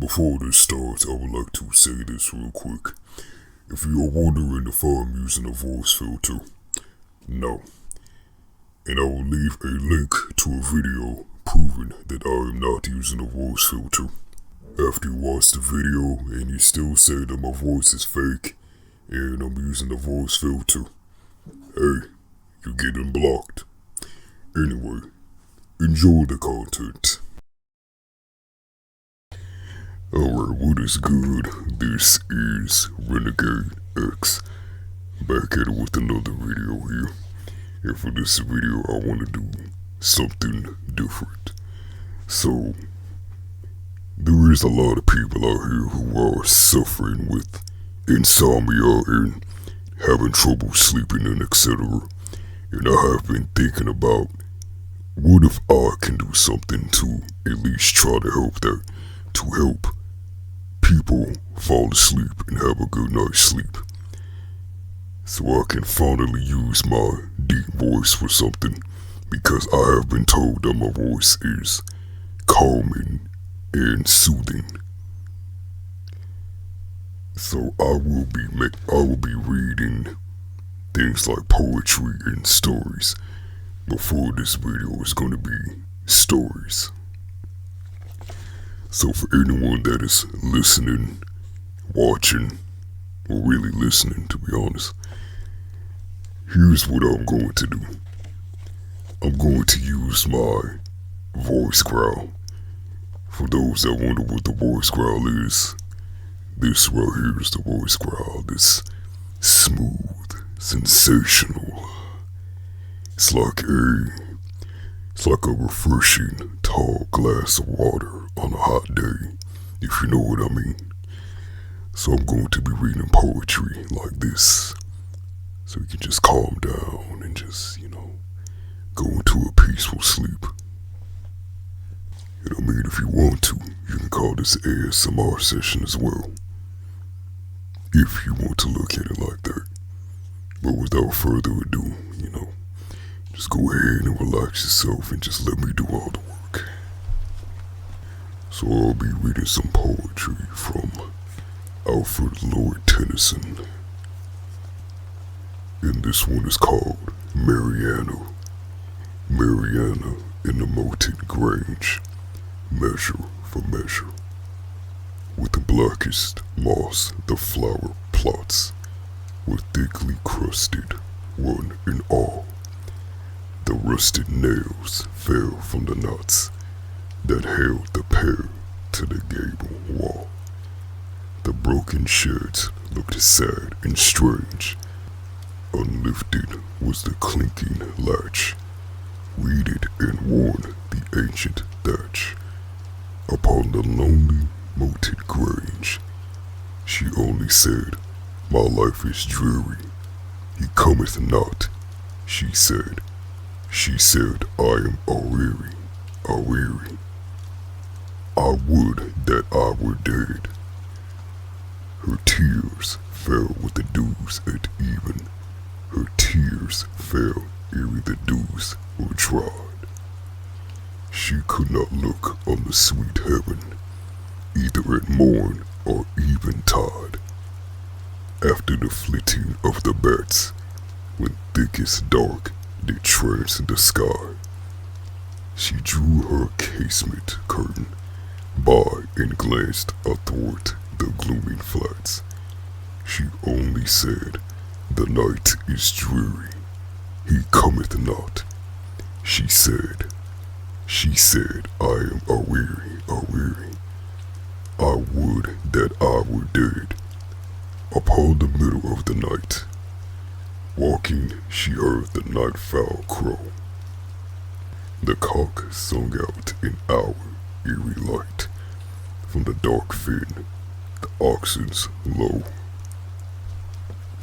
Before this starts, I would like to say this real quick. If you are wondering if I'm using a voice filter, no. And I will leave a link to a video proving that I am not using a voice filter. After you watch the video and you still say that my voice is fake and I'm using a voice filter, hey, you're getting blocked. Anyway, enjoy the content. Alright, what is good? This is Renegade X, back at it with another video here. And for this video, I want to do something different. So, there is a lot of people out here who are suffering with insomnia and having trouble sleeping and etc. And I have been thinking about, what if I can do something to at least try to help that, to help people fall asleep and have a good night's sleep, so I can finally use my deep voice for something, because I have been told that my voice is calming and soothing. So I will be reading things like poetry and stories. Before this video is going to be stories. So for anyone that is listening, watching, or really listening, to be honest, here's what I'm going to do. I'm going to use my voice growl. For those that wonder what the voice growl is, this right here is the voice growl. This smooth, sensational. It's like a refreshing, tall glass of water on a hot day, if you know what I mean. So I'm going to be reading poetry like this, so you can just calm down and just, go into a peaceful sleep. And I mean, if you want to, you can call this ASMR session as well, if you want to look at it like that. But without further ado, just go ahead and relax yourself and just let me do all the work. So I'll be reading some poetry from Alfred Lord Tennyson. And this one is called Mariana. Mariana in the moated grange, measure for measure. With the blackest moss the flower plots were thickly crusted, one and all. The rusted nails fell from the knots that held the pair to the gable wall. The broken sheds looked sad and strange. Unlifted was the clinking latch, weeded and worn the ancient thatch. Upon the lonely moated grange, she only said, "My life is dreary. He cometh not," she said. She said, "I am aweary, aweary. I would that I were dead." Her tears fell with the dews at even. Her tears fell ere the dews were dried. She could not look on the sweet heaven, either at morn or eventide. After the flitting of the bats, when thickest dark did trance the sky, she drew her casement curtain by and glanced athwart the glooming flats. She only said, "The night is dreary, he cometh not." She said, "I am aweary, aweary. I would that I were dead." Upon the middle of the night, walking, she heard the night fowl crow. The cock sung out in our eerie light. From the dark fen, the oxen's low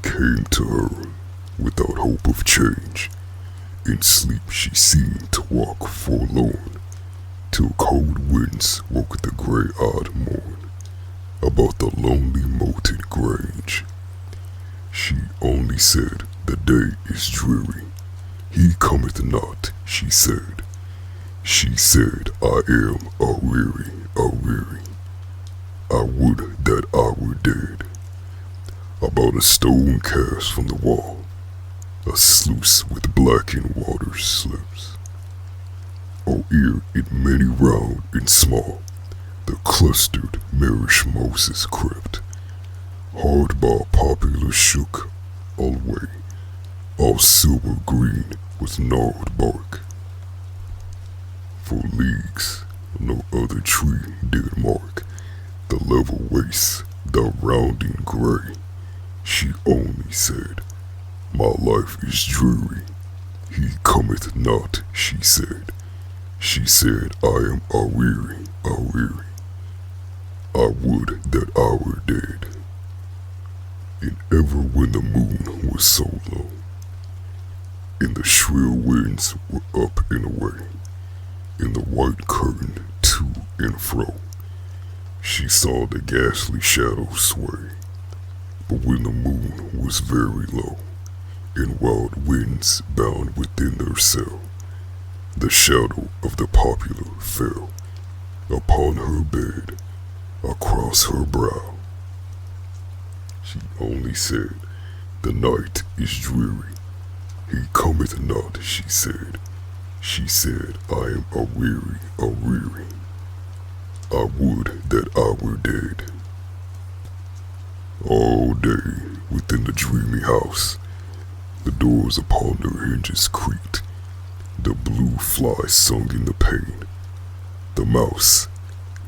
came to her without hope of change. In sleep she seemed to walk forlorn, till cold winds woke the grey-eyed morn about the lonely moated grange. She only said, "The day is dreary, he cometh not," she said. She said, "I am aweary, aweary. I would that I were dead. About a stone cast from the wall, a sluice with blackened water slips. Oh, ere it many round and small, the clustered marish mosses crept. Hard by poplar shook alway, all silver green with gnarled bark. For leagues no other tree did mark the level waste, the rounding gray. She only said, my life is dreary. He cometh not, she said. She said, I am aweary, aweary. I would that I were dead. And ever when the moon was so low, and the shrill winds were up and away, and the white curtain to and fro, she saw the ghastly shadows sway. But when the moon was very low, and wild winds bound within their cell, the shadow of the poplar fell upon her bed, across her brow. She only said, the night is dreary. He cometh not, she said. She said, I am aweary, aweary. I would that I were dead. All day within the dreamy house, the doors upon their hinges creaked. The blue fly sung in the pane. The mouse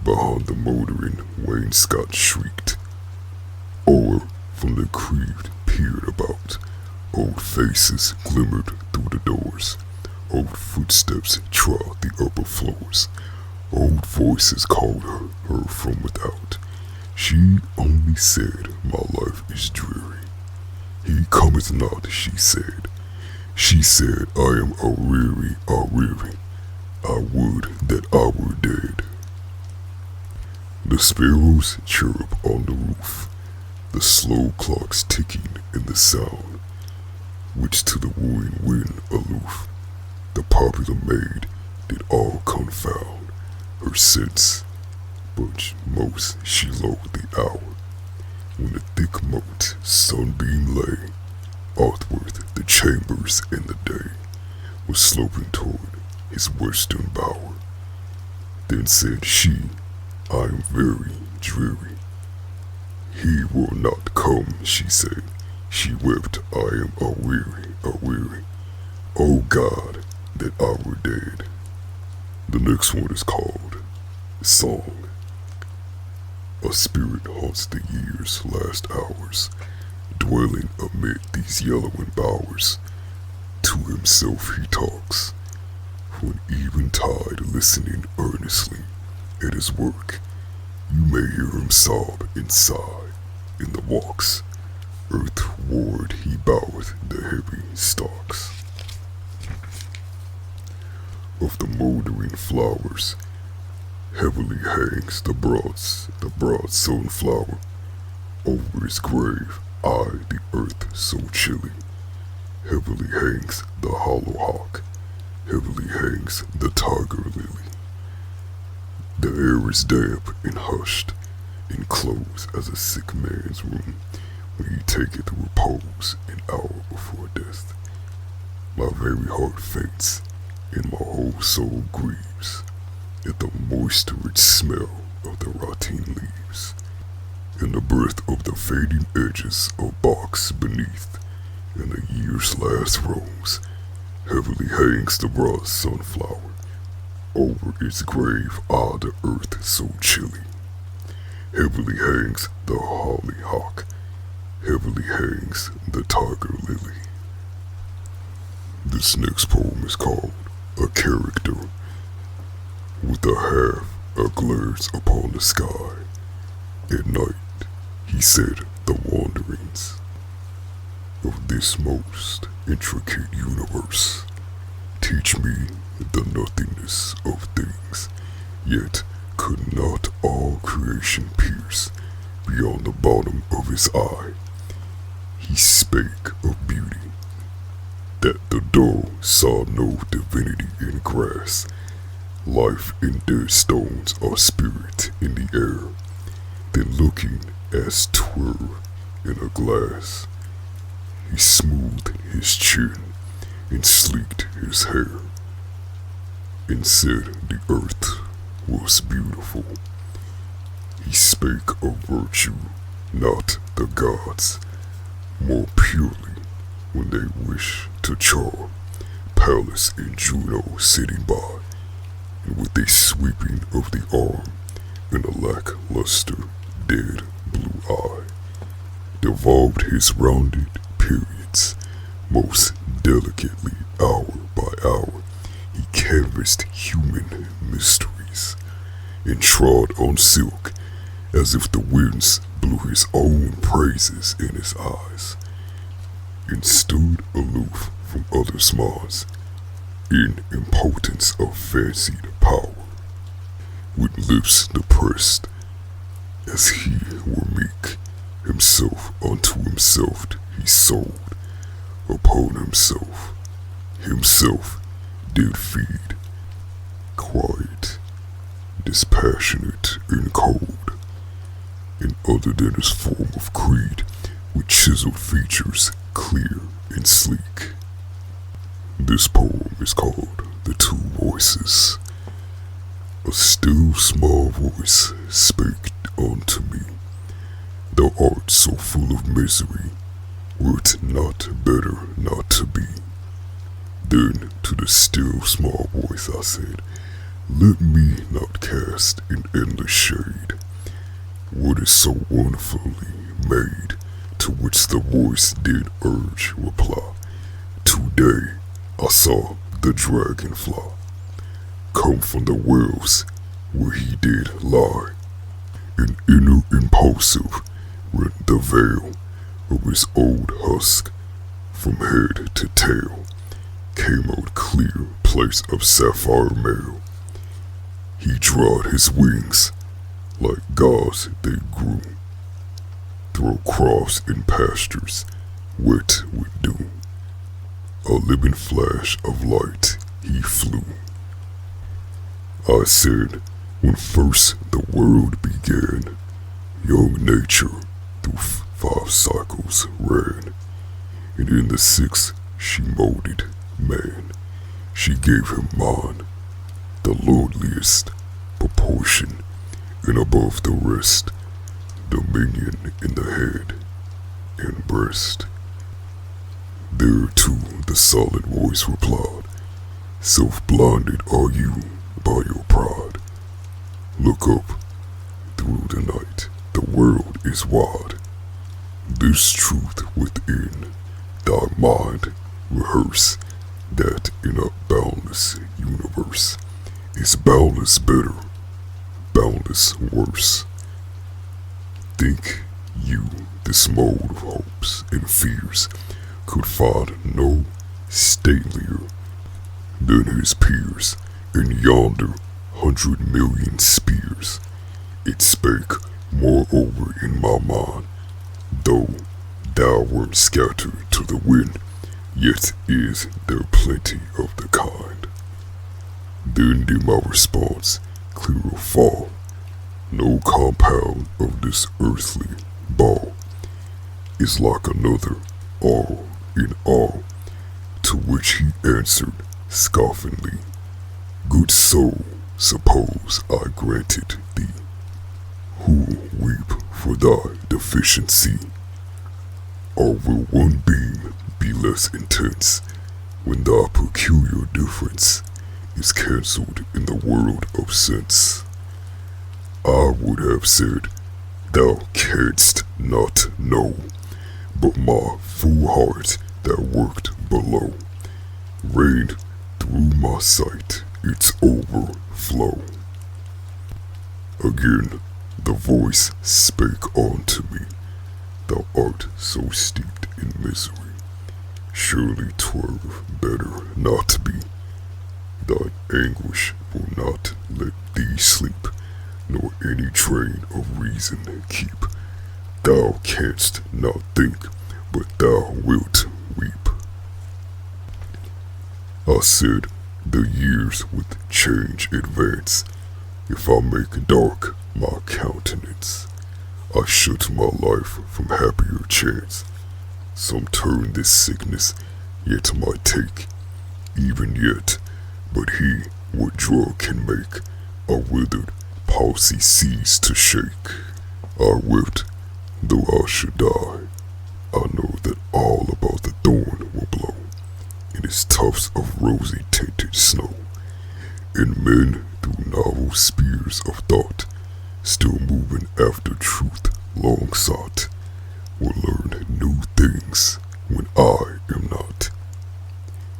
behind the motoring wainscot shrieked. O'er from the creed peered about. Old faces glimmered through the doors. Old footsteps trod the upper floors. Old voices called her from without. She only said, my life is dreary. He cometh not, she said. She said, I am aweary, aweary. I would that I were dead. The sparrows chirrup on the roof, the slow clocks ticking in the sound, which to the wooing wind aloof, the popular maid did all confound her sense, but most she loathed the hour, when the thick moat sunbeam lay athwart the chambers, and the day was sloping toward his western bower. Then said she, I am very dreary. He will not come, she said. She wept, I am aweary, aweary. Oh God, that I were dead. The next one is called Song. A spirit haunts the year's last hours, dwelling amid these yellowing bowers. To himself he talks, for an eventide listening earnestly at his work. You may hear him sob and sigh in the walks. Earthward he boweth the heavy stalks of the mouldering flowers. Heavily hangs the broad sunflower. Over his grave, the earth so chilly. Heavily hangs the hollow hawk. Heavily hangs the tiger lily. The air is damp and hushed, enclosed as a sick man's room, when he taketh repose an hour before death. My very heart faints, and my whole soul grieves at the moist-rich smell of the rotting leaves, and the breath of the fading edges of box beneath, and the year's last rose. Heavily hangs the broad sunflower. Over its grave, the earth so chilly. Heavily hangs the hollyhock. Heavily hangs the tiger lily. This next poem is called A Character. With a half a glares upon the sky. At night, he said the wanderings of this most intricate universe teach me the nothingness of things, yet could not all creation pierce beyond the bottom of his eye. He spake of beauty, that the dull saw no divinity in grass. Life in dead stones are spirit in the air. Then looking as 'twere in a glass, he smoothed his chin and sleeked his hair, and said the earth was beautiful. He spake of virtue, not the gods, more purely when they wish to charm Pallas and Juno sitting by, and with a sweeping of the arm and a lackluster dead blue eye, devolved his rounded periods most delicately hour by hour. He canvassed human mysteries and trod on silk as if the winds blew his own praises in his eyes, and stood aloof from others' minds in impotence of fancied power, with lips depressed as he were meek. Himself unto himself he sold, upon himself did feed, quiet, dispassionate and cold, and other than his form of creed, with chiseled features clear and sleek. This poem is called The Two Voices. A still small voice spake unto me, thou art so full of misery, were it not better not to be? Then to the still small voice I said, let me not cast in endless shade what is so wonderfully made, to which the voice did urge reply. Today I saw the dragonfly come from the wells where he did lie, and inner impulsive rent the veil of his old husk from head to tail, came out clear place of sapphire mail. He drawed his wings like gauze they grew, through crofts and pastures wet with dew. A living flash of light he flew. I said, when first the world began, young nature through 5 cycles ran, and in the 6th she molded man. She gave him mind, the lordliest proportion, and above the rest, dominion in the head and breast. Thereto the solid voice replied, self-blinded are you by your pride. Look up through the night, the world is wide. This truth within thy mind rehearse, that in a boundless universe is boundless better, boundless worse. Think you this mode of hopes and fears could find no statelier than his peers in yonder 100,000,000 spears? It spake moreover in my mind, though thou wert scattered to the wind, yet is there plenty of the kind. Then did my response clearer fall, no compound of this earthly ball is like another, all in all. To which he answered scoffingly, good soul, suppose I granted thee, who weep for thy deficiency? Or will one beam be less intense when thy peculiar difference is cancelled in the world of sense? I would have said, thou canst not know, but my full heart that worked below rained through my sight its overflow. Again the voice spake unto me, thou art so steeped in misery, surely 'twere better not to be. Thy anguish will not let thee sleep, nor any train of reason keep. Thou canst not think, but thou wilt weep. I said, the years with change advance, if I make dark my countenance, I shut my life from happier chance. Some turn this sickness yet might take, even yet, but he what drug can make a withered palsy cease to shake. I wept, though I should die. I know that all about the thorn will blow in its tufts of rosy tinted snow, and men through novel spears of thought, still moving after truth long sought, will learn new things when I am not.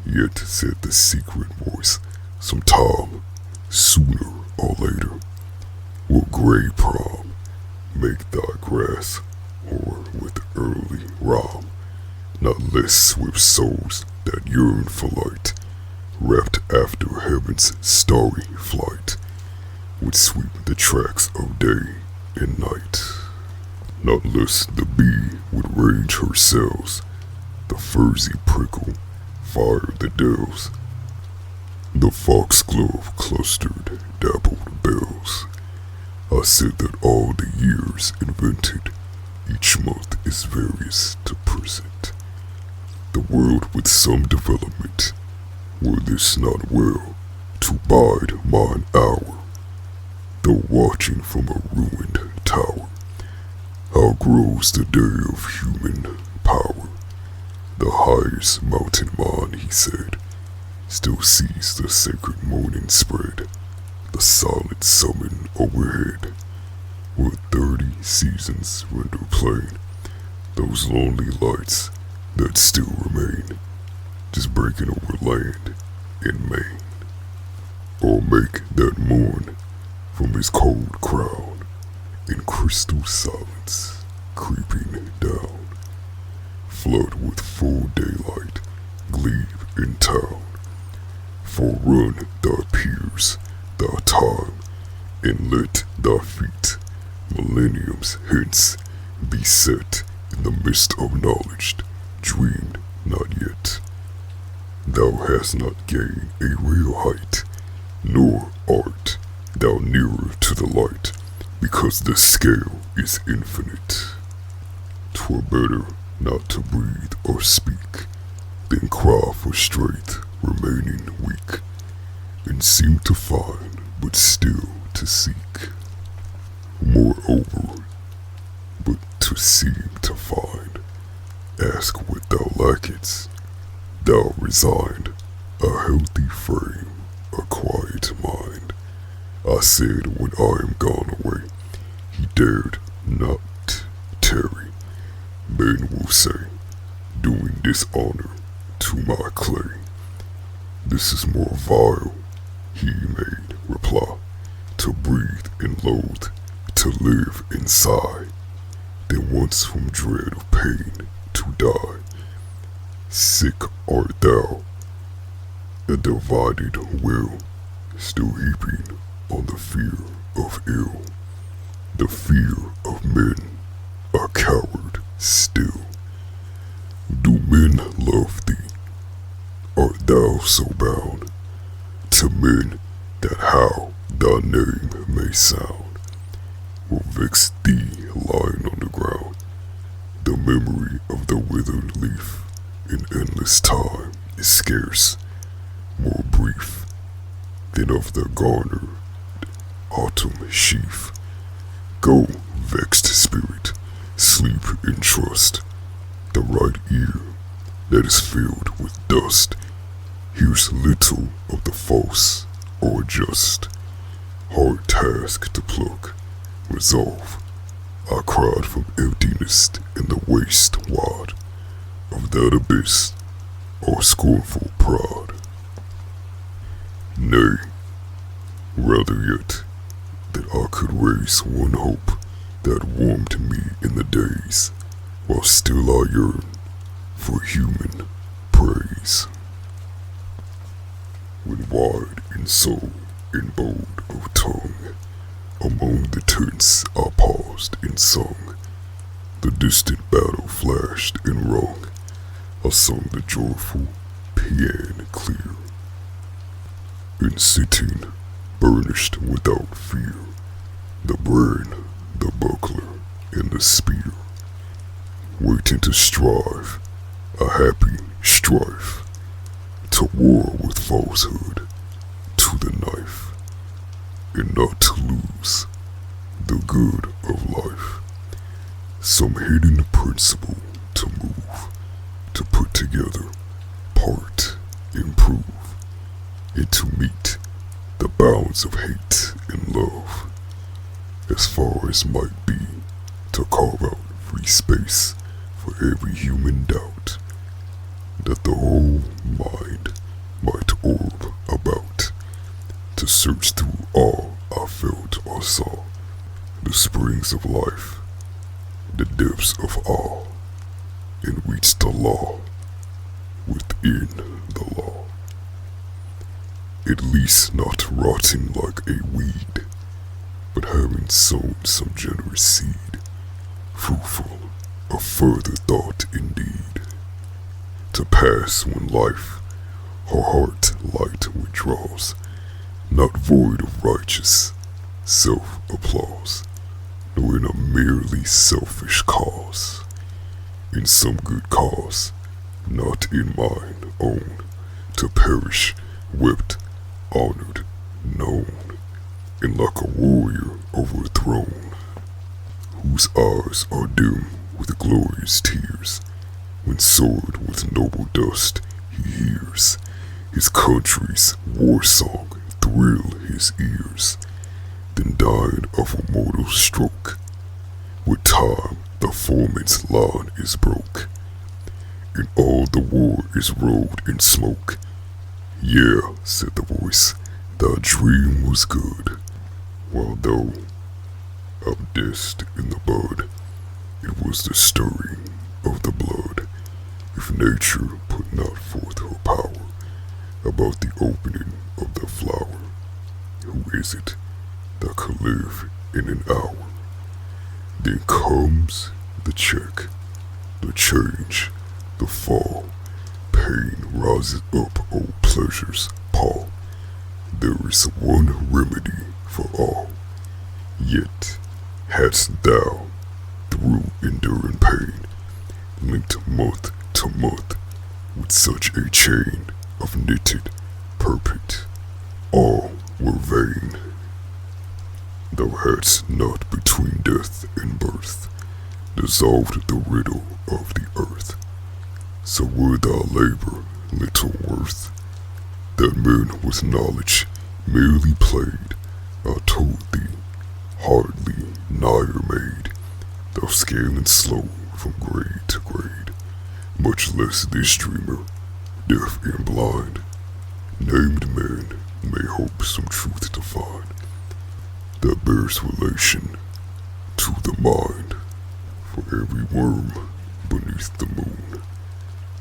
Yet said the secret voice, sometime, sooner or later, will grey prom make thy grass or with early rhyme, not less with souls that yearn for light, wrapped after heaven's starry flight, would sweep the tracks of day and night. Not less the bee would range her cells, the furzy prickle fire the dells, the foxglove clustered dappled bells. I said that all the years invented, each month is various to present. The world with some development, were this not well, to bide mine hour, though watching from a ruined tower. How grows the day of human power? The highest mountain mine, he said, still sees the sacred morning spread, the silent summon overhead, where 30 seasons render plain those lonely lights that still remain, just breaking over land in Maine. Or make that morn from his cold crown in crystal silence creeping down, flood with full daylight, gleam in town, forerun thy peers, thy time, and let thy feet, millenniums hence, be set in the mist of knowledge, dreamed not yet. Thou hast not gained a real height, nor art thou nearer to the light, because the scale is infinite. 'Twere better not to breathe or speak, than cry for strength remaining weak, and seem to find, but still to seek. Moreover, but to seem to find, ask what thou lackest. Thou resigned, a healthy frame, a quiet mind. I said when I am gone away, he dared not tarry. Men will say, doing dishonor to my clay. This is more vile, he made reply, to breathe and loathe, to live and sigh, than once from dread of pain to die. Sick art thou, a divided will, still heaping on the fear of ill, the fear of men, a coward still. Do men love thee? Art thou so bound to men that how thy name may sound will vex thee lying on the ground? The memory of the withered leaf in endless time is scarce more brief than of the garnered autumn sheaf. Go, vexed spirit, sleep in trust. The right ear that is filled with dust hears little of the false or just. Hard task to pluck, resolve. I cried from emptiness in the waste wide of that abyss or scornful pride. Nay, rather yet, that I could raise one hope that warmed me in the days, while still I yearn for human praise. When wide in soul and bold of tongue, among the tents I paused and sung, the distant battle flashed and rung, I sung the joyful paean clear. In sitting, burnished without fear, the brain, the buckler, and the spear, waiting to strive, a happy strife, to war with falsehood, to the knife, and not to lose the good of life. Some hidden principle to move, to put together, part, improve, and to meet the bounds of hate and love, as far as might be, to carve out free space for every human doubt, that the whole mind might orb about, to search through all I felt or saw, the springs of life, the depths of awe, and reach the law within the law. At least not rotting like a weed, but having sown some generous seed, fruitful of further thought indeed, to pass when life her heart light withdraws, not void of righteous self-applause, nor in a merely selfish cause, in some good cause, not in mine own, to perish, wept, honored, known, and like a warrior overthrown, whose eyes are dim with glorious tears, when soared with noble dust he hears his country's war song thrill his ears, then dying of a mortal stroke. With time the foreman's line is broke, and all the war is rolled in smoke. Yeah, said the voice, thy dream was good, while though outdissed in the bud, it was the stirring of the blood. If nature put not forth her power about the opening of the flower, who is it that could live in an hour? Then comes the check, the change, the fall. Pain rises up old pleasure's pall. There is one remedy for all. Yet hadst thou, through enduring pain, linked month to month with such a chain of knitted purport, all were vain. Thou hadst not between death and birth dissolved the riddle of the earth. So were thy labor little worth, that men with knowledge merely played. I told thee, hardly nigher made, thou scaling slow from grade to grade, much less this dreamer, deaf and blind. Named men may hope some truth to find, that bears relation to the mind. For every worm beneath the moon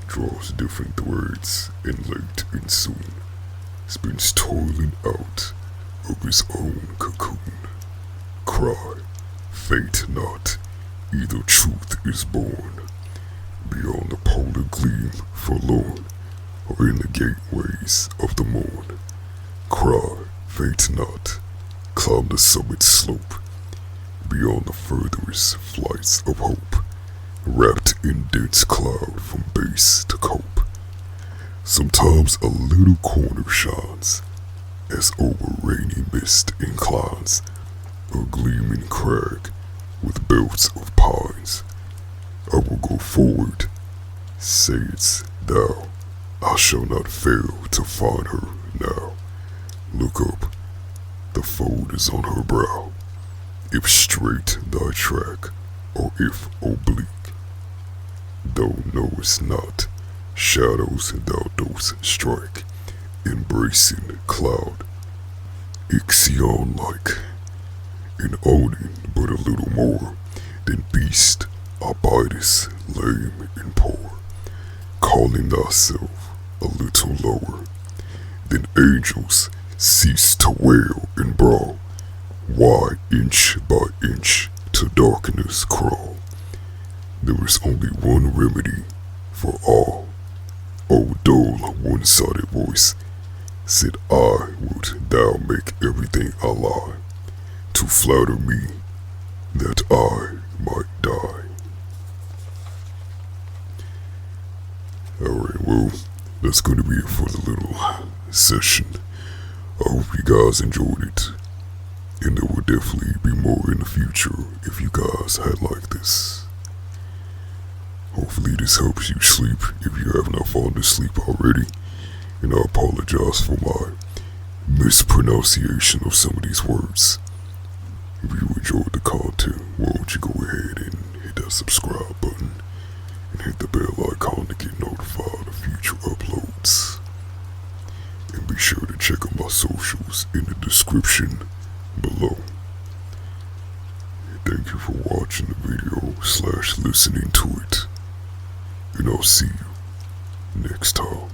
draws different threads, and late and soon spins toiling out of his own cocoon. Cry, faint not, either truth is born beyond the polar gleam forlorn, or in the gateways of the morn. Cry, faint not, climb the summit slope, beyond the furthest flights of hope, wrapped in dense cloud from base to cope. Sometimes a little corner shines, as over rainy mist inclines, a gleaming crag with belts of pines. I will go forward, sayest thou, I shall not fail to find her now. Look up, the fold is on her brow, if straight thy track, or if oblique. Thou knowest not, shadows thou dost strike, embracing cloud, Ixion-like, and owning but a little more than beast abidest lame and poor, calling thyself a little lower than angels cease to wail and brawl. Why inch by inch to darkness crawl? There is only one remedy for all. O dull one-sided voice, said I, wilt thou make everything a lie, to flatter me that I might that's going to be it for the little session. I hope you guys enjoyed it, and there will definitely be more in the future if you guys had like this. Hopefully this helps you sleep if you have not fallen asleep already, and I apologize for my mispronunciation of some of these words. If you enjoyed the content, why don't you go ahead and hit that subscribe button and hit the bell icon to get notified of future uploads. And be sure to check out my socials in the description below. Thank you for watching the video / listening to it. And I'll see you next time.